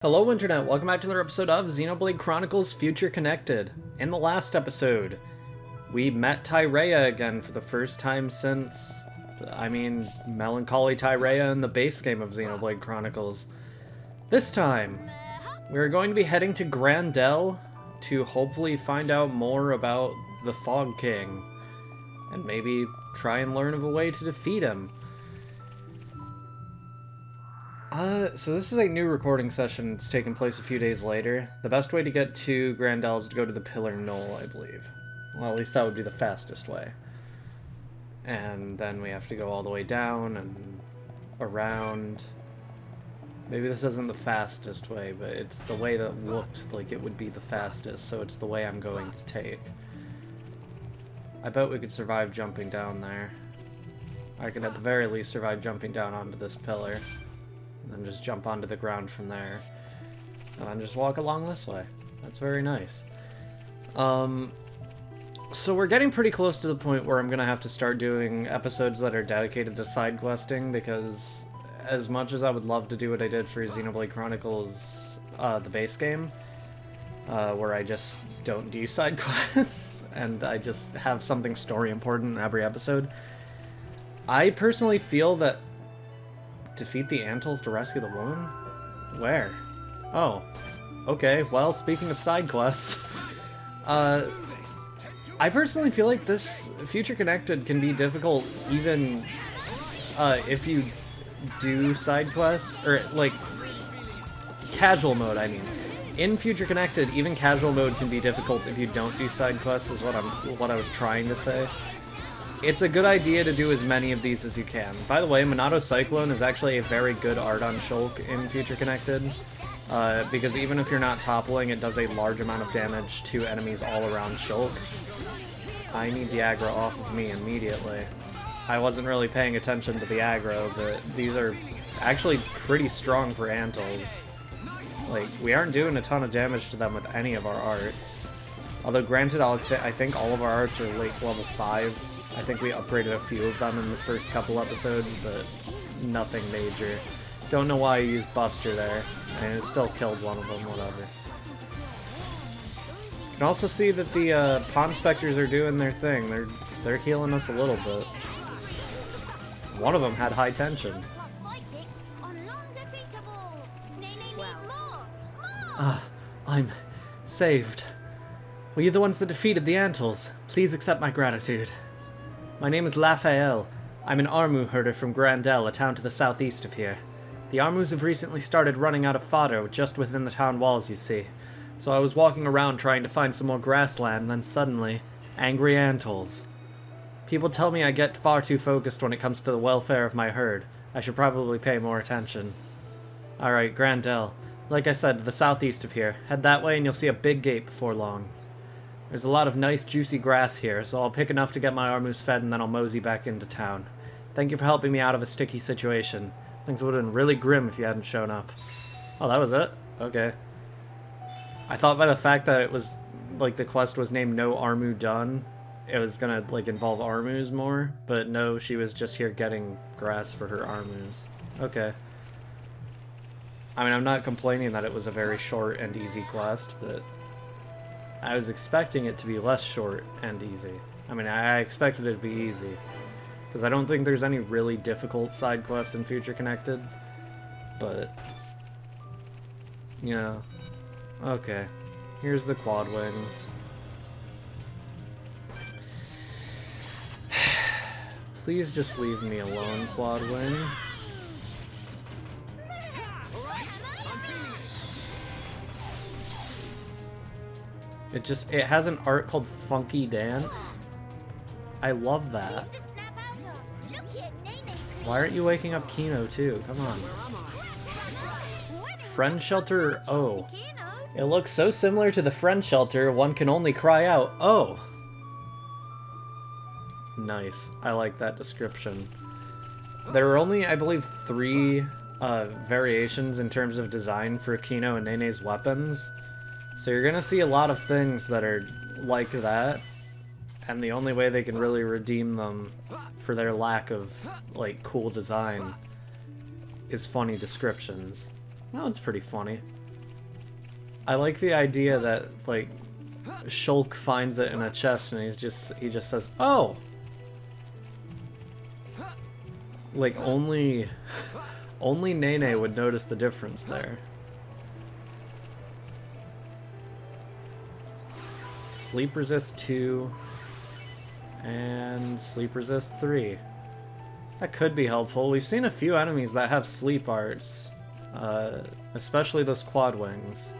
Hello Internet, welcome back to another episode of Xenoblade Chronicles Future Connected. In the last episode, we met Tyrea again for the first time since, Melancholy Tyrea in the base game of Xenoblade Chronicles. This time, we're going to be heading to Gran Dell to hopefully find out more about the Fog King, and maybe try and learn of a way to defeat him. So this is a new recording session. It's taking place a few days later. The best way to get to Gran Dell is to go to the Pillar Knoll, I believe. Well, at least that would be the fastest way. And then we have to go all the way down and around. Maybe this isn't the fastest way, but it's the way that looked like it would be the fastest, so it's the way I'm going to take. I bet we could survive jumping down there. I could at the very least survive jumping down onto this pillar. And then just jump onto the ground from there. And then just walk along this way. That's very nice. So we're getting pretty close to the point where I'm going to have to start doing episodes that are dedicated to side questing, because as much as I would love to do what I did for Xenoblade Chronicles, the base game, where I just don't do side quests, and I just have something story important in every episode, I personally feel that defeat the Antles to rescue the woman? Where? Oh. Okay, well, speaking of side quests, I personally feel like this Future Connected can be difficult even if you do side quests, or, like, casual mode, I mean. In Future Connected, even casual mode can be difficult if you don't do side quests, is what I was trying to say. It's a good idea to do as many of these as you can. By the way, Minato Cyclone is actually a very good art on Shulk in Future Connected, because even if you're not toppling, it does a large amount of damage to enemies all around Shulk. I need the aggro off of me immediately. I wasn't really paying attention to the aggro, but these are actually pretty strong for Antles. Like, we aren't doing a ton of damage to them with any of our arts. Although granted, I think all of our arts are late level 5. I think we upgraded a few of them in the first couple episodes, but nothing major. Don't know why I used Buster there, and it still killed one of them, whatever. You can also see that the Pond Spectres are doing their thing. They're healing us a little bit. One of them had high tension. Ah, I'm saved. Were you the ones that defeated the Antles? Please accept my gratitude. My name is Raphael. I'm an Armu herder from Gran Dell, a town to the southeast of here. The Armus have recently started running out of fodder just within the town walls, you see. So I was walking around trying to find some more grassland, and then suddenly, angry Antles. People tell me I get far too focused when it comes to the welfare of my herd. I should probably pay more attention. Alright, Gran Dell. Like I said, to the southeast of here. Head that way and you'll see a big gate before long. There's a lot of nice juicy grass here, so I'll pick enough to get my Armus fed and then I'll mosey back into town. Thank you for helping me out of a sticky situation. Things would have been really grim if you hadn't shown up. Oh, that was it? Okay. I thought by the fact that it was, like, the quest was named No Armu Done, it was gonna, like, involve Armus more, but no, she was just here getting grass for her Armus. Okay. I mean, I'm not complaining that it was a very short and easy quest, but I was expecting it to be less short and easy. I mean, I expected it to be easy, because I don't think there's any really difficult side quests in Future Connected, but, you know, okay. Here's the Quad Wings. Please just leave me alone, Quad Wing. It has an art called Funky Dance. I love that. Why aren't you waking up Kino too? Come on. Friend Shelter, oh. It looks so similar to the Friend Shelter, one can only cry out, oh. Nice. I like that description. There are only, I believe, 3 variations in terms of design for Kino and Nene's weapons. So you're gonna see a lot of things that are like that, and the only way they can really redeem them for their lack of, like, cool design is funny descriptions. Well, it's pretty funny. I like the idea that, like, Shulk finds it in a chest and he just says, "Oh!" Like, only Nene would notice the difference there. Sleep resist 2 and sleep resist 3. That could be helpful. We've seen a few enemies that have sleep arts, especially those quad wings.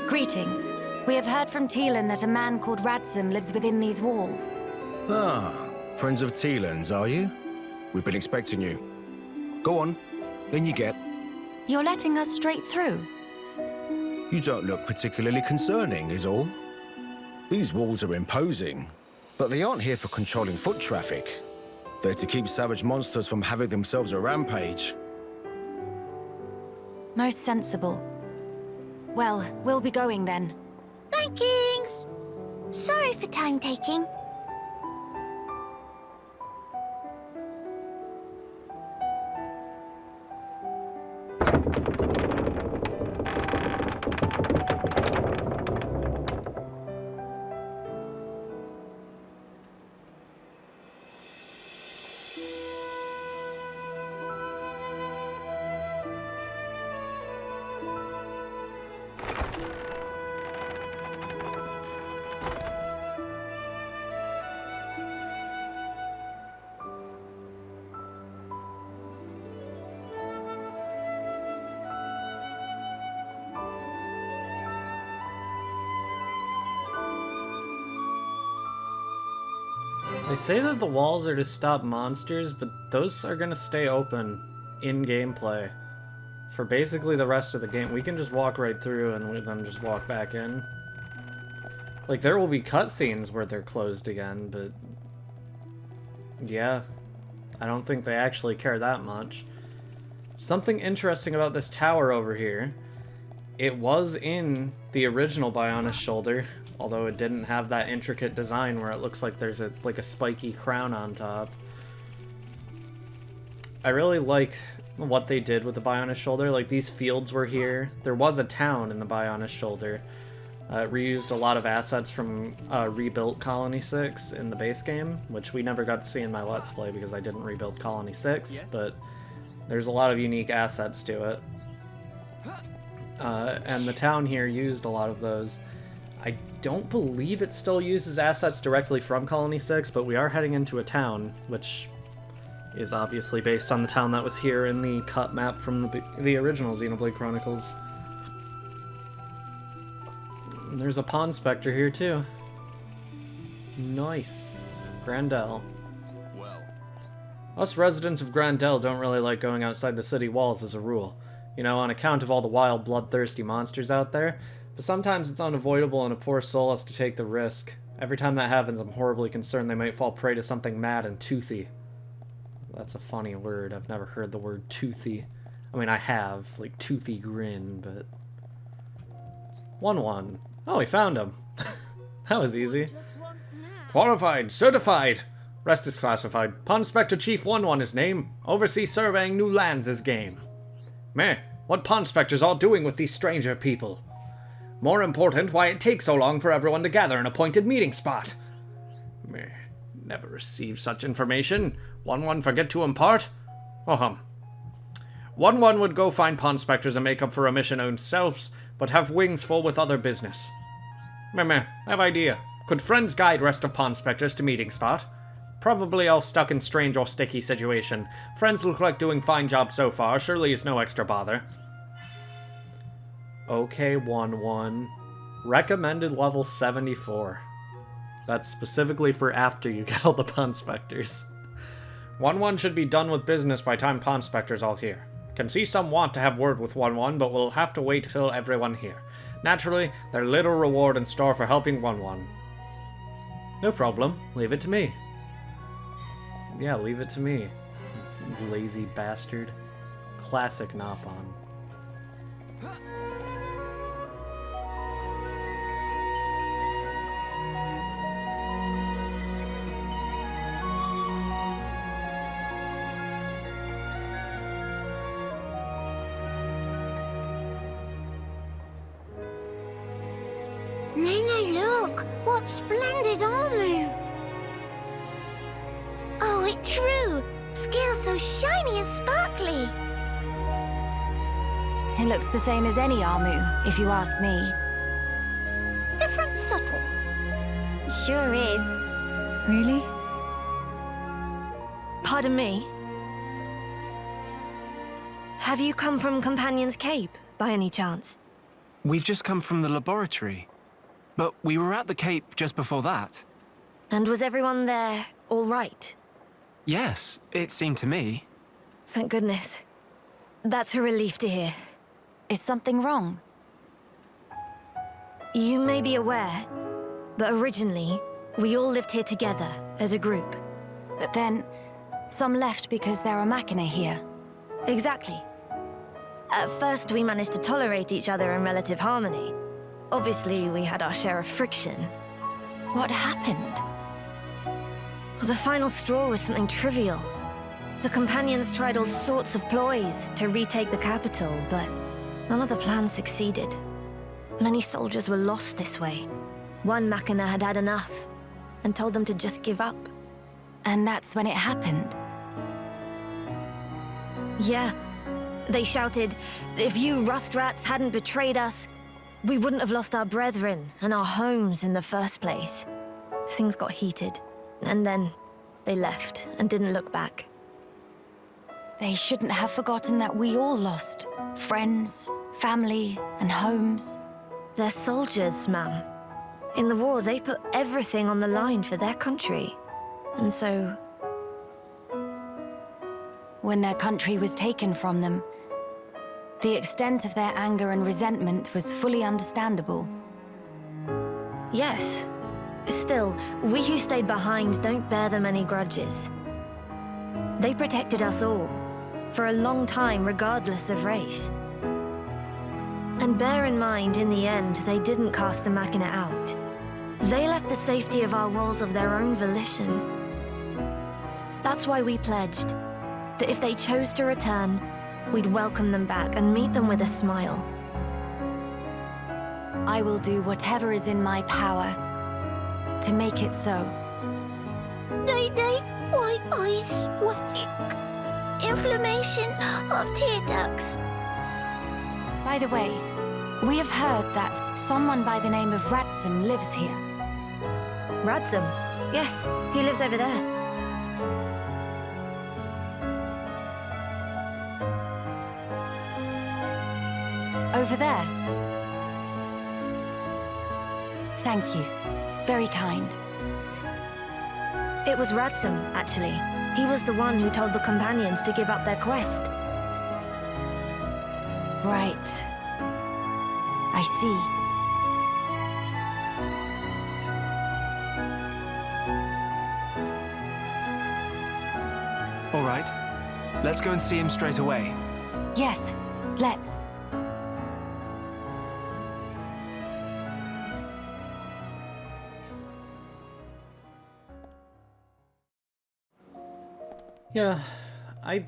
Greetings. We have heard from Teelan that a man called Radsum lives within these walls. Ah, friends of Teelan's, are you? We've been expecting you. Go on, in you get. You're letting us straight through? You don't look particularly concerning, is all. These walls are imposing, but they aren't here for controlling foot traffic. They're to keep savage monsters from having themselves a rampage. Most sensible. Well, we'll be going then. Thankings! Sorry for time taking. They say that the walls are to stop monsters, but those are going to stay open in gameplay for basically the rest of the game. We can just walk right through and then just walk back in. Like, there will be cutscenes where they're closed again, but yeah, I don't think they actually care that much. Something interesting about this tower over here, it was in the original Bionis Shoulder, although it didn't have that intricate design where it looks like there's a spiky crown on top. I really like what they did with the Bionis Shoulder. Like, these fields were here. There was a town in the Bionis Shoulder. It reused a lot of assets from rebuilt Colony 6 in the base game, which we never got to see in my Let's Play because I didn't rebuild Colony 6, but there's a lot of unique assets to it. And the town here used a lot of those. I don't believe it still uses assets directly from Colony 6, but we are heading into a town, which is obviously based on the town that was here in the cut map from the original Xenoblade Chronicles. And there's a Pond Spectre here, too. Nice. Gran Dell. Well, Us residents of Gran Dell don't really like going outside the city walls as a rule. You know, on account of all the wild, bloodthirsty monsters out there. But sometimes it's unavoidable and a poor soul has to take the risk. Every time that happens, I'm horribly concerned they might fall prey to something mad and toothy. That's a funny word. I've never heard the word toothy. I mean, I have, like, toothy grin, but... 1-1. Oh, we found him. That was easy. Qualified, certified. Rest is classified. Pond Spectre Chief 1-1 is name. Oversee surveying new lands is game. Meh, what Pond Spectre's all doing with these stranger people? More important, why it takes so long for everyone to gather an appointed meeting spot. Meh, never received such information. 1-1 forget to impart? Oh hum. 1-1 would go find Pond Spectres and make up for omission own selves, but have wings full with other business. Meh, have idea. Could friends guide rest of Pond Spectres to meeting spot? Probably all stuck in strange or sticky situation. Friends look like doing fine job so far, surely is no extra bother. Okay, 1-1. Recommended level 74. That's specifically for after you get all the Pond Spectres. 1-1 should be done with business by time Pond Spectre's all here. Can see some want to have word with 1-1, but we'll have to wait till everyone here. Naturally, there's little reward in store for helping 1-1. No problem. Leave it to me. Yeah, leave it to me. Lazy bastard. Classic Nopon. Nene, look! What splendid armor! Oh, it's true! Scales so shiny and sparkly! It looks the same as any Armu, if you ask me. Different subtle. Sure is. Really? Pardon me? Have you come from Companion's Cape, by any chance? We've just come from the laboratory. But we were at the Cape just before that. And was everyone there all right? Yes, it seemed to me. Thank goodness. That's a relief to hear. Is something wrong? You may be aware, but originally, we all lived here together, as a group. But then, some left because there are Machina here. Exactly. At first, we managed to tolerate each other in relative harmony. Obviously, we had our share of friction. What happened? Well, the final straw was something trivial. The Companions tried all sorts of ploys to retake the capital, but none of the plans succeeded. Many soldiers were lost this way. One Machina had had enough, and told them to just give up. And that's when it happened. Yeah. They shouted, if you rust rats hadn't betrayed us, we wouldn't have lost our brethren and our homes in the first place. Things got heated, and then they left and didn't look back. They shouldn't have forgotten that we all lost friends, family, and homes. They're soldiers, ma'am. In the war, they put everything on the line for their country. And so... When their country was taken from them, the extent of their anger and resentment was fully understandable. Yes. Still, we who stayed behind don't bear them any grudges. They protected us all, for a long time regardless of race. And bear in mind, in the end, they didn't cast the Machina out. They left the safety of our walls of their own volition. That's why we pledged that if they chose to return, we'd welcome them back and meet them with a smile. I will do whatever is in my power to make it so. Nene, white eyes sweating. Inflammation of tear ducts. By the way, we have heard that someone by the name of Ratsum lives here. Radsum? Yes, he lives over there. Over there. Thank you. Very kind. It was Radsum, actually. He was the one who told the Companions to give up their quest. Right. I see. All right. Let's go and see him straight away. Yes, let's. Yeah, I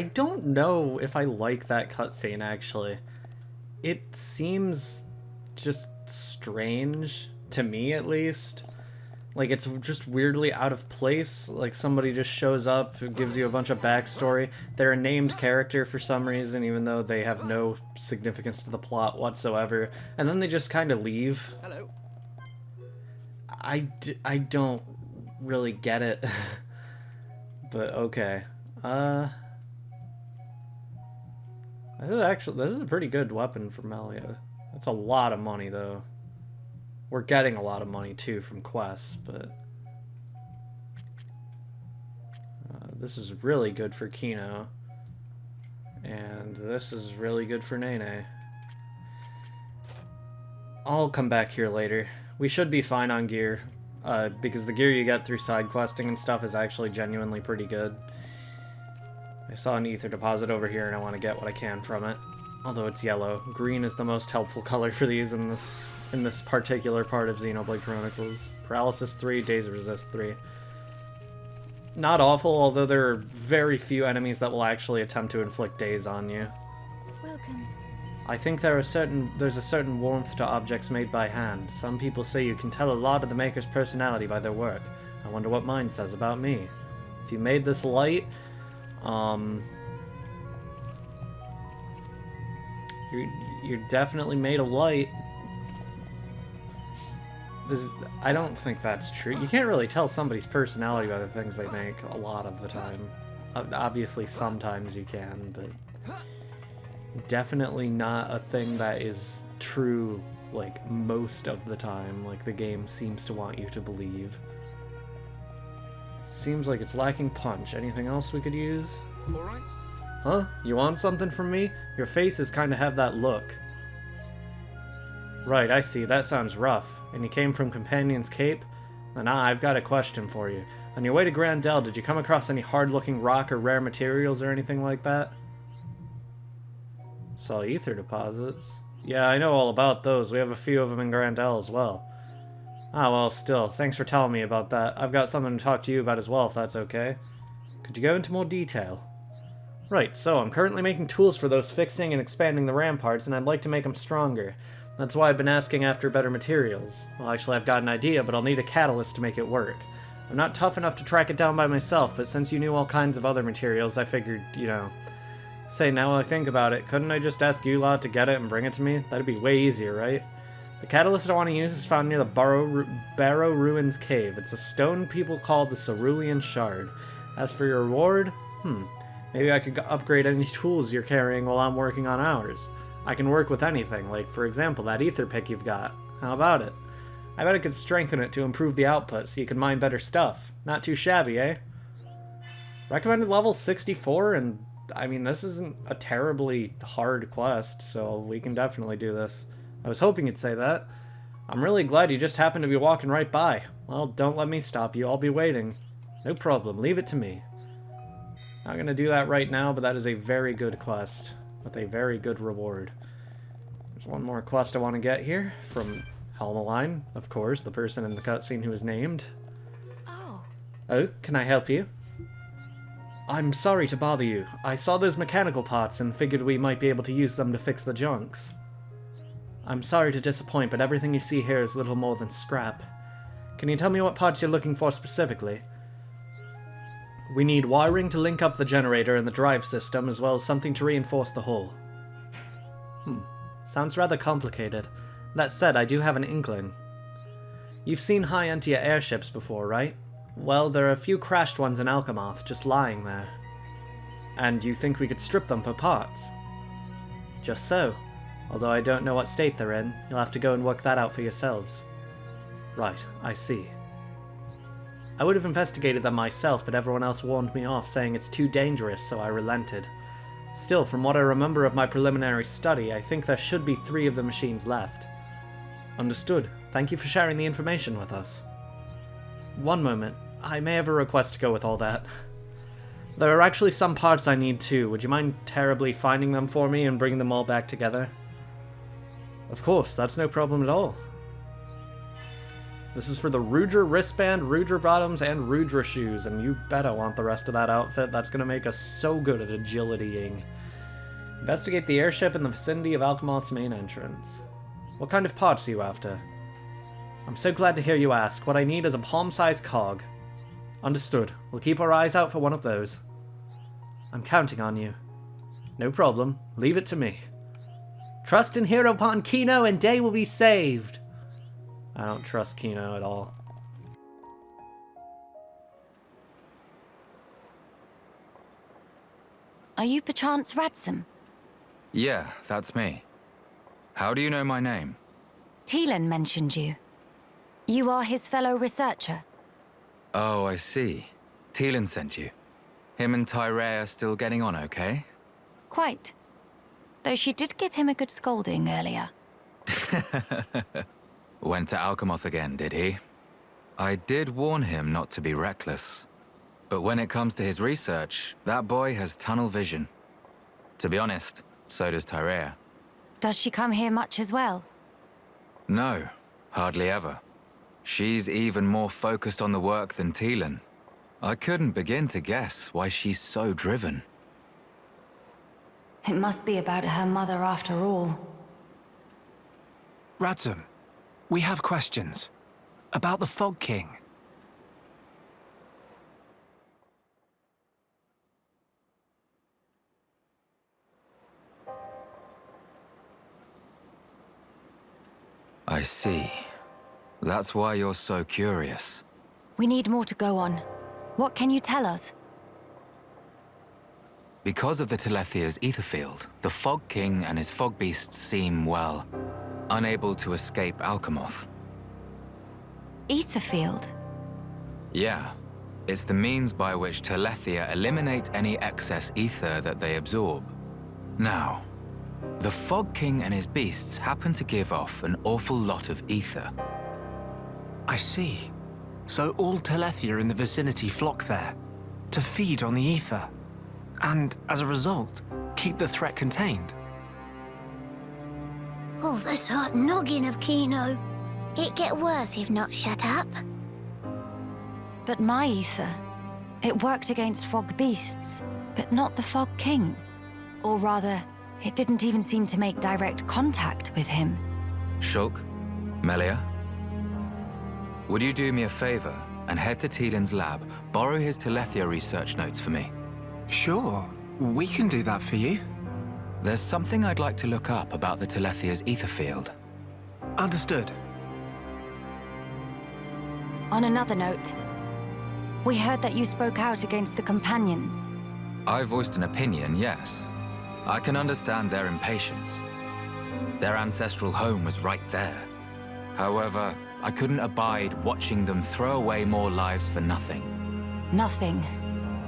don't know if I like that cutscene, actually. It seems just strange, to me at least. Like, it's just weirdly out of place. Like, somebody just shows up, who gives you a bunch of backstory. They're a named character for some reason, even though they have no significance to the plot whatsoever. And then they just kind of leave. Hello. I don't really get it. But okay. This is a pretty good weapon for Melia. That's a lot of money, though. We're getting a lot of money, too, from quests, but... this is really good for Kino. And this is really good for Nene. I'll come back here later. We should be fine on gear, because the gear you get through side questing and stuff is actually genuinely pretty good. I saw an ether deposit over here and I want to get what I can from it. Although it's yellow. Green is the most helpful color for these in this particular part of Xenoblade Chronicles. Paralysis 3, Daze Resist 3. Not awful, although there are very few enemies that will actually attempt to inflict daze on you. Welcome. I think there's a certain warmth to objects made by hand. Some people say you can tell a lot of the maker's personality by their work. I wonder what mine says about me. If you made this light, you're definitely made of light. I don't think that's true. You can't really tell somebody's personality by the things they make a lot of the time. Obviously, sometimes you can, but definitely not a thing that is true, like, most of the time, like the game seems to want you to believe. Seems like it's lacking punch. Anything else we could use? Alright. Huh? You want something from me? Your faces kinda have that look. Right, I see. That sounds rough. And you came from Companion's Cape? Then I've got a question for you. On your way to Gran Dell, did you come across any hard-looking rock or rare materials or anything like that? Saw ether deposits. Yeah, I know all about those. We have a few of them in Gran Dell as well. Ah, well, still, thanks for telling me about that. I've got something to talk to you about as well, if that's okay. Could you go into more detail? Right, so I'm currently making tools for those fixing and expanding the ramparts, and I'd like to make them stronger. That's why I've been asking after better materials. Well, actually, I've got an idea, but I'll need a catalyst to make it work. I'm not tough enough to track it down by myself, but since you knew all kinds of other materials, I figured, you know... Say, now I think about it, couldn't I just ask you lot to get it and bring it to me? That'd be way easier, right? The catalyst I want to use is found near the Barrow Ruins Cave. It's a stone people call the Cerulean Shard. As for your reward, maybe I could upgrade any tools you're carrying while I'm working on ours. I can work with anything, like, for example, that ether pick you've got. How about it? I bet I could strengthen it to improve the output so you can mine better stuff. Not too shabby, eh? Recommended level 64, and, I mean, this isn't a terribly hard quest, so we can definitely do this. I was hoping you'd say that. I'm really glad you just happened to be walking right by. Well, don't let me stop you, I'll be waiting. No problem, leave it to me. Not gonna do that right now, but that is a very good quest. With a very good reward. There's one more quest I want to get here, from Helmaline, of course, the person in the cutscene who is named. Oh, can I help you? I'm sorry to bother you. I saw those mechanical parts and figured we might be able to use them to fix the junks. I'm sorry to disappoint, but everything you see here is little more than scrap. Can you tell me what parts you're looking for specifically? We need wiring to link up the generator and the drive system, as well as something to reinforce the hull. Sounds rather complicated. That said, I do have an inkling. You've seen high anti airships before, right? Well, there are a few crashed ones in Alchemath, just lying there. And you think we could strip them for parts? Just so. Although I don't know what state they're in, you'll have to go and work that out for yourselves. Right, I see. I would have investigated them myself, but everyone else warned me off, saying it's too dangerous, so I relented. Still, from what I remember of my preliminary study, I think there should be 3 of the machines left. Understood. Thank you for sharing the information with us. One moment. I may have a request to go with all that. There are actually some parts I need too. Would you mind terribly finding them for me and bringing them all back together? Of course, that's no problem at all. This is for the Rudra wristband, Rudra bottoms, and Rudra shoes, and you bet I want the rest of that outfit. That's going to make us so good at agilitying. Investigate the airship in the vicinity of Alchemath's main entrance. What kind of parts are you after? I'm so glad to hear you ask. What I need is a palm-sized cog. Understood. We'll keep our eyes out for one of those. I'm counting on you. No problem. Leave it to me. Trust in Hero upon Kino and day will be saved. I don't trust Kino at all. Are you perchance Radsum? Yeah, that's me. How do you know my name? Teelan mentioned you. You are his fellow researcher. Oh, I see. Teelan sent you. Him and Tyree are still getting on okay? quite. Though she did give him a good scolding earlier. Went to Alchemoth again, did he? I did warn him not to be reckless. But when it comes to his research, that boy has tunnel vision. To be honest, so does Tyrea. Does she come here much as well? No, hardly ever. She's even more focused on the work than Teelan. I couldn't begin to guess why she's so driven. It must be about her mother after all. Radzum, we have questions. About the Fog King. I see. That's why you're so curious. We need more to go on. What can you tell us? Because of the Telethia's ether field, the Fog King and his Fogbeasts seem, well, unable to escape Alchemoth. Ether field? Yeah. It's the means by which Telethia eliminate any excess ether that they absorb. Now, the Fog King and his beasts happen to give off an awful lot of ether. I see. So all Telethia in the vicinity flock there, to feed on the ether, and, as a result, keep the threat contained. Oh, this hot noggin of Kino. It get worse if not shut up. But my ether, it worked against Fogbeasts, but not the Fog King. Or rather, it didn't even seem to make direct contact with him. Shulk, Melia, would you do me a favor and head to Teelan's lab, borrow his Telethia research notes for me? Sure, we can do that for you. There's something I'd like to look up about the Telethia's ether field. Understood. On another note, we heard that you spoke out against the Companions. I voiced an opinion, yes. I can understand their impatience. Their ancestral home was right there. However, I couldn't abide watching them throw away more lives for nothing. Nothing.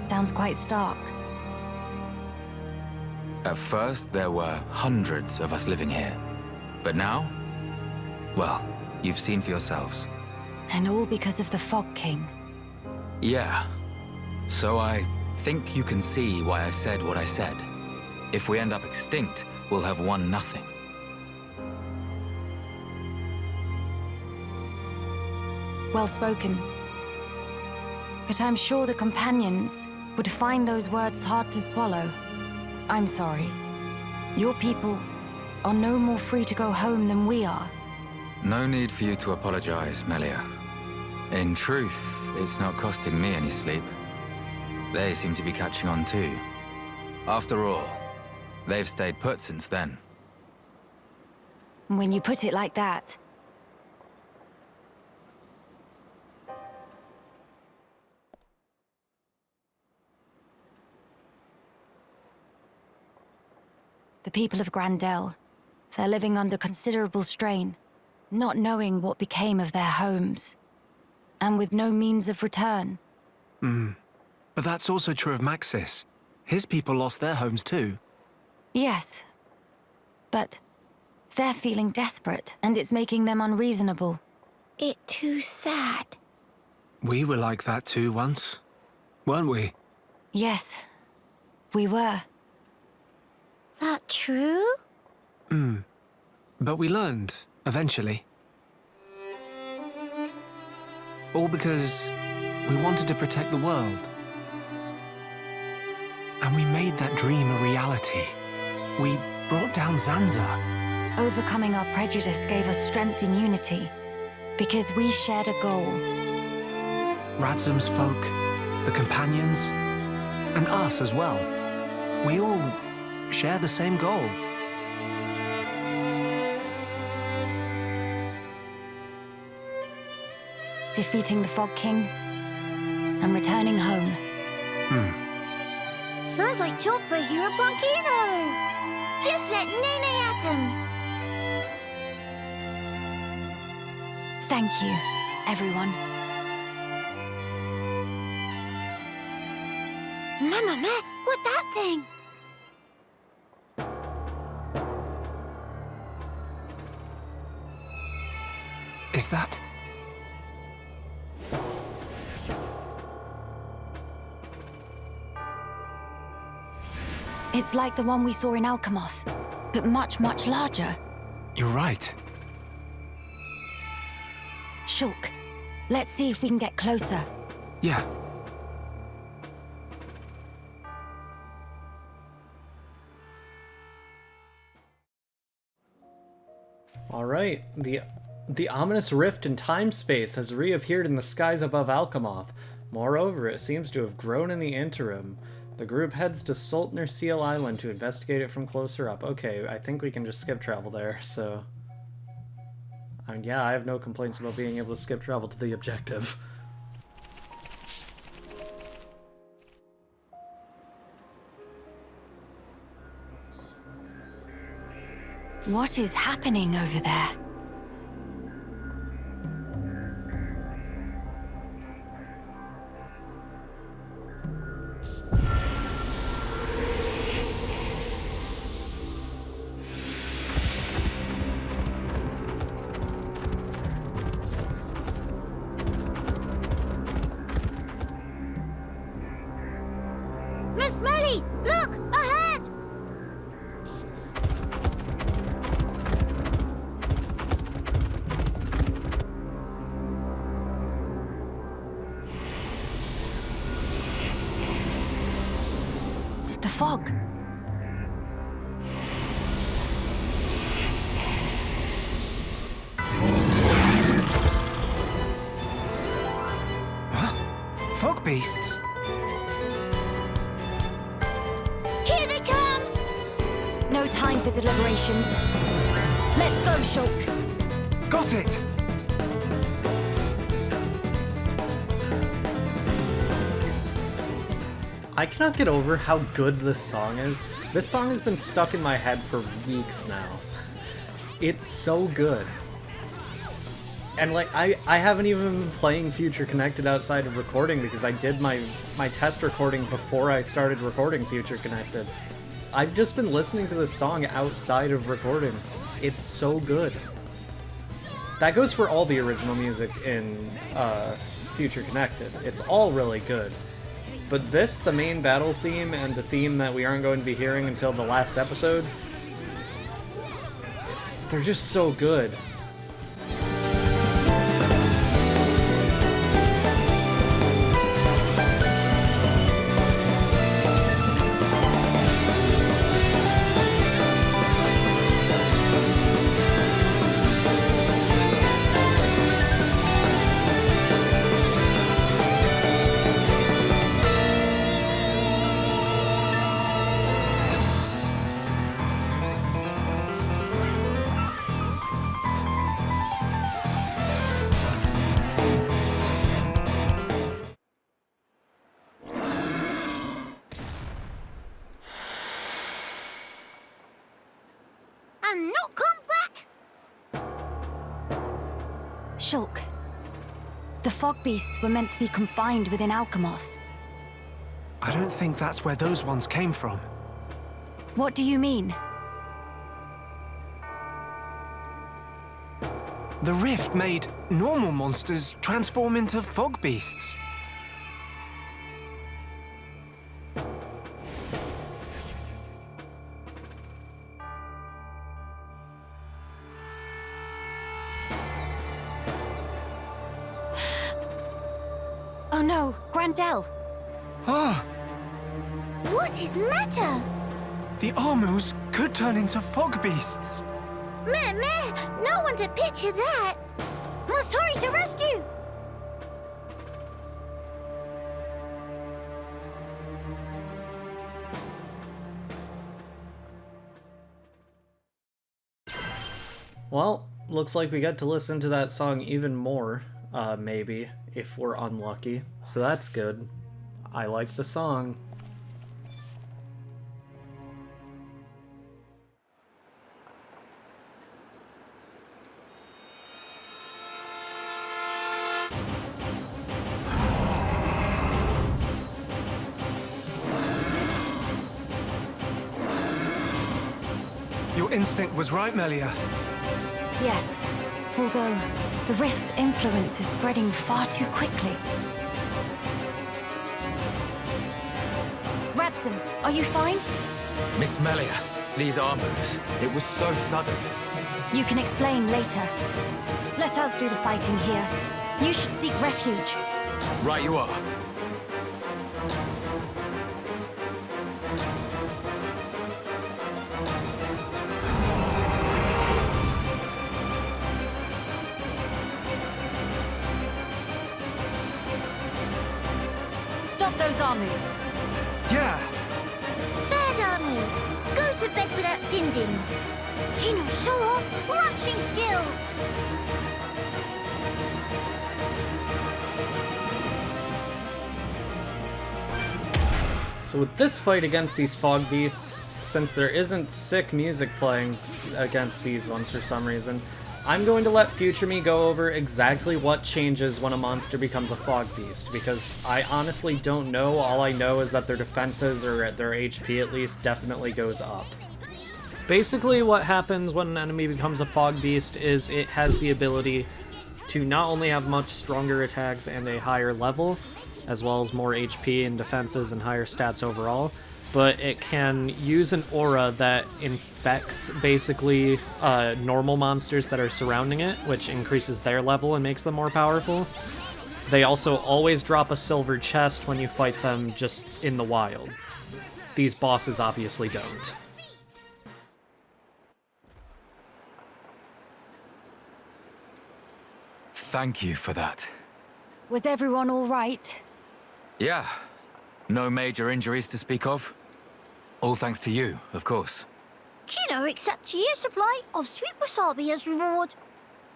Sounds quite stark. At first, there were hundreds of us living here. But now, well, you've seen for yourselves. And all because of the Fog King. Yeah. So I think you can see why I said what I said. If we end up extinct, we'll have won nothing. Well spoken. But I'm sure the Companions would find those words hard to swallow. I'm sorry. Your people are no more free to go home than we are. No need for you to apologize, Melia. In truth, it's not costing me any sleep. They seem to be catching on too. After all, they've stayed put since then. When you put it like that. The people of Gran Dell, they're living under considerable strain, not knowing what became of their homes, and with no means of return. But that's also true of Maxis. His people lost their homes too. Yes, but they're feeling desperate, and it's making them unreasonable. It too sad. We were like that too once, weren't we? Yes, we were. That true? But we learned, eventually. All because we wanted to protect the world. And we made that dream a reality. We brought down Zanza. Overcoming our prejudice gave us strength in unity, because we shared a goal. Radzum's folk, the Companions, and us as well. We all share the same goal. Defeating the Fog King and returning home. Sounds like job for Hero Blanquino. Just let Nene at him. Thank you, everyone. Mama, what that thing? Is that... It's like the one we saw in Alcamoth, but much, much larger. You're right. Shulk, let's see if we can get closer. Yeah. Alright, the ominous rift in time-space has reappeared in the skies above Alcamoth. Moreover, it seems to have grown in the interim. The group heads to Saltner Seal Island to investigate it from closer up. Okay, I think we can just skip travel there, so... yeah, I have no complaints about being able to skip travel to the objective. What is happening over there? Miss Melly, look! Ahead! The fog. Fogbeasts? Here they come! No time for deliberations. Let's go, Shulk. Got it! I cannot get over how good this song is. This song has been stuck in my head for weeks now. It's so good. And like, I haven't even been playing Future Connected outside of recording because I did my test recording before I started recording Future Connected. I've just been listening to this song outside of recording. It's so good. That goes for all the original music in Future Connected. It's all really good. But this, the main battle theme, and the theme that we aren't going to be hearing until the last episode, they're just so good. And not come back! Shulk. The Fogbeasts were meant to be confined within Alcamoth. I don't think that's where those ones came from. What do you mean? The rift made normal monsters transform into Fogbeasts. Oh no, Gran Dell! Ah! What is matter? The Armus could turn into Fogbeasts. Meh, no one to picture that! Must hurry to rescue! Well, looks like we get to listen to that song even more, maybe, if we're unlucky. So that's good. I like the song. Your instinct was right, Melia. Yes. Although, the rift's influence is spreading far too quickly. Radson, are you fine? Miss Melia, these armors, it was so sudden. You can explain later. Let us do the fighting here. You should seek refuge. Right you are. Stop those Armus. Yeah! Bad Armu! Go to bed without din-dins. Kino, show off ranching skills! So with this fight against these Fogbeasts, since there isn't sick music playing against these ones for some reason, I'm going to let Future Me go over exactly what changes when a monster becomes a Fogbeast, because I honestly don't know. All I know is that their defenses, or their HP at least, definitely goes up. Basically what happens when an enemy becomes a Fogbeast is it has the ability to not only have much stronger attacks and a higher level, as well as more HP and defenses and higher stats overall, but it can use an aura that infects basically normal monsters that are surrounding it, which increases their level and makes them more powerful. They also always drop a silver chest when you fight them just in the wild. These bosses obviously don't. Thank you for that. Was everyone all right? Yeah, no major injuries to speak of. All thanks to you, of course. Kino accepts a year's supply of sweet wasabi as reward.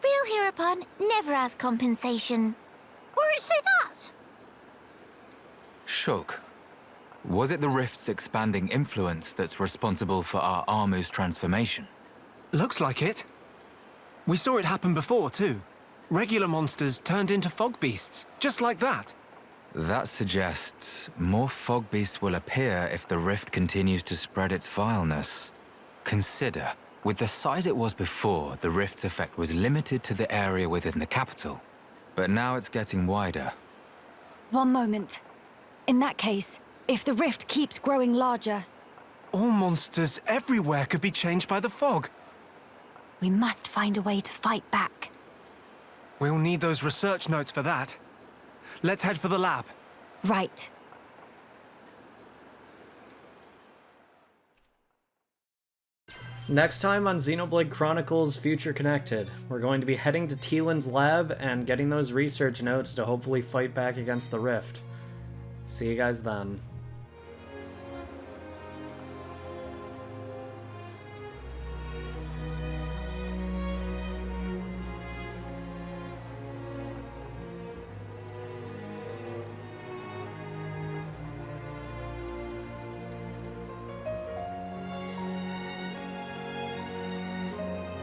Real hero pun never has compensation. Where it say that? Shulk, was it the rift's expanding influence that's responsible for our Armu's transformation? Looks like it. We saw it happen before, too. Regular monsters turned into Fogbeasts, just like that. That suggests more Fogbeasts will appear if the rift continues to spread its vileness. Consider, with the size it was before, the rift's effect was limited to the area within the capital. But now it's getting wider. One moment. In that case, if the rift keeps growing larger, All monsters everywhere could be changed by the fog. we must find a way to fight back. We'll need those research notes for that. Let's head for the lab. Right. Next time on Xenoblade Chronicles Future Connected, we're going to be heading to Teelan's lab and getting those research notes to hopefully fight back against the rift. See you guys then.